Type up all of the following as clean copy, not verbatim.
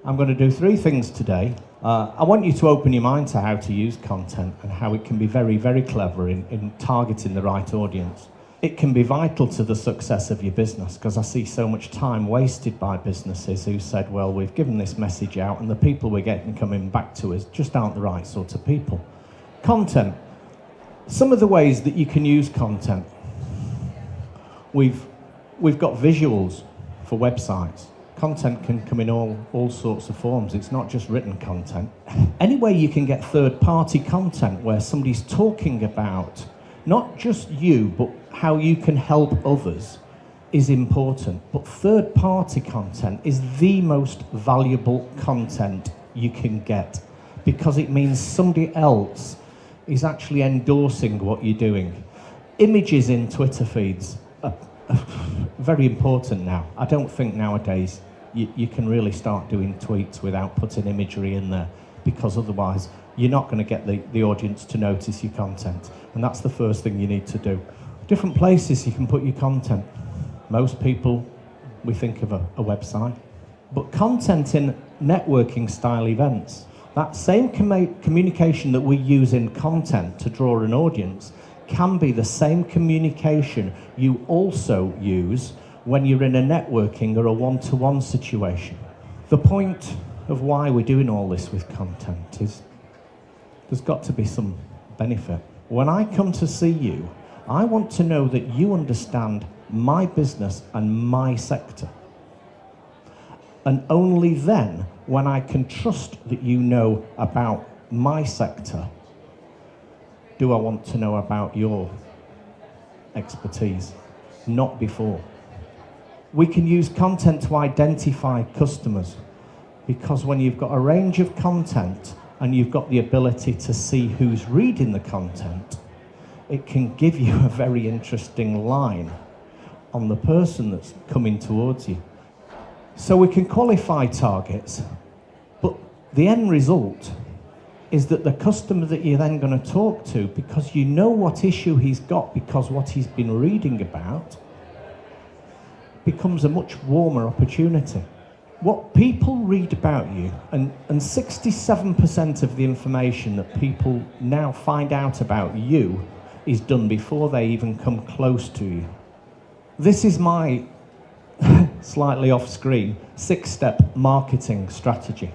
I'm going to do 3 things today. I want you to open your mind to how to use content and how it can be very, very clever in targeting the right audience. It can be vital to the success of your business, because I see so much time wasted by businesses who said, well, we've given this message out and the people we're getting coming back to us just aren't the right sort of people. Content. Some of the ways that you can use content. We've got visuals for websites. Content can come in all sorts of forms. It's not just written content. Any way you can get third-party content where somebody's talking about not just you, but how you can help others is important. But third-party content is the most valuable content you can get, because it means somebody else is actually endorsing what you're doing. Images in Twitter feeds are very important now. I don't think nowadays you can really start doing tweets without putting imagery in there, because otherwise you're not going to get the audience to notice your content. And that's the first thing you need to do. Different places you can put your content. Most people, we think of a website. But content in networking style events, that same communication that we use in content to draw an audience can be the same communication you also use when you're in a networking or a one-to-one situation. The point of why we're doing all this with content is there's got to be some benefit. When I come to see you, I want to know that you understand my business and my sector. And only then, when I can trust that you know about my sector, do I want to know about your expertise, not before. We can use content to identify customers, because when you've got a range of content and you've got the ability to see who's reading the content, it can give you a very interesting line on the person that's coming towards you. So we can qualify targets, but the end result is that the customer that you're then going to talk to, because you know what issue he's got, because what he's been reading about, becomes a much warmer opportunity. What people read about you, and 67% of the information that people now find out about you is done before they even come close to you. This is my slightly off-screen 6-step marketing strategy.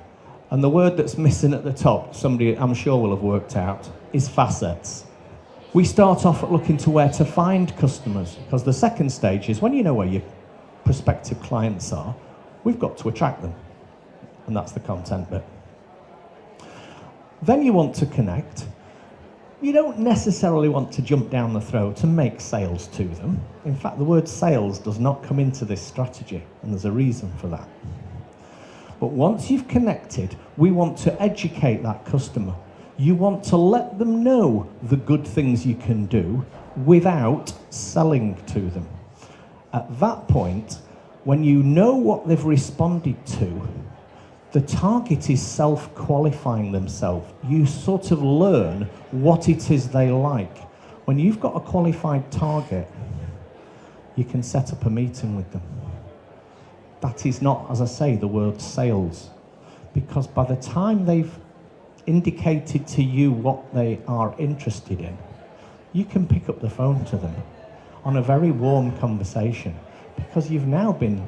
And the word that's missing at the top, somebody I'm sure will have worked out, is facets. We start off at looking to where to find customers, because the second stage is when you know where your prospective clients are, we've got to attract them. And that's the content bit. Then you want to connect. You don't necessarily want to jump down the throat and make sales to them. In fact, the word sales does not come into this strategy, and there's a reason for that. But once you've connected, we want to educate that customer. You want to let them know the good things you can do without selling to them. At that point, when you know what they've responded to, the target is self-qualifying themselves. You sort of learn what it is they like. When you've got a qualified target, you can set up a meeting with them. That is not, as I say, the word sales, because by the time they've indicated to you what they are interested in, you can pick up the phone to them on a very warm conversation, because you've now been,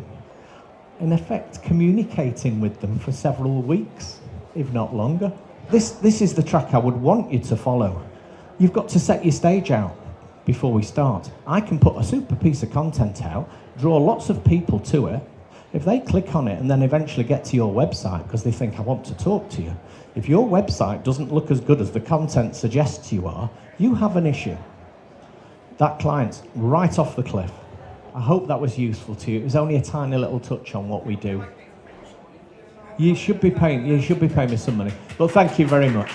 in effect, communicating with them for several weeks, if not longer. This is the track I would want you to follow. You've got to set your stage out before we start. I can put a super piece of content out, draw lots of people to it. If they click on it and then eventually get to your website because they think, I want to talk to you, if your website doesn't look as good as the content suggests you have an issue. That client's right off the cliff. I hope that was useful to you. It was only a tiny little touch on what we do. You should be paying me some money. But thank you very much.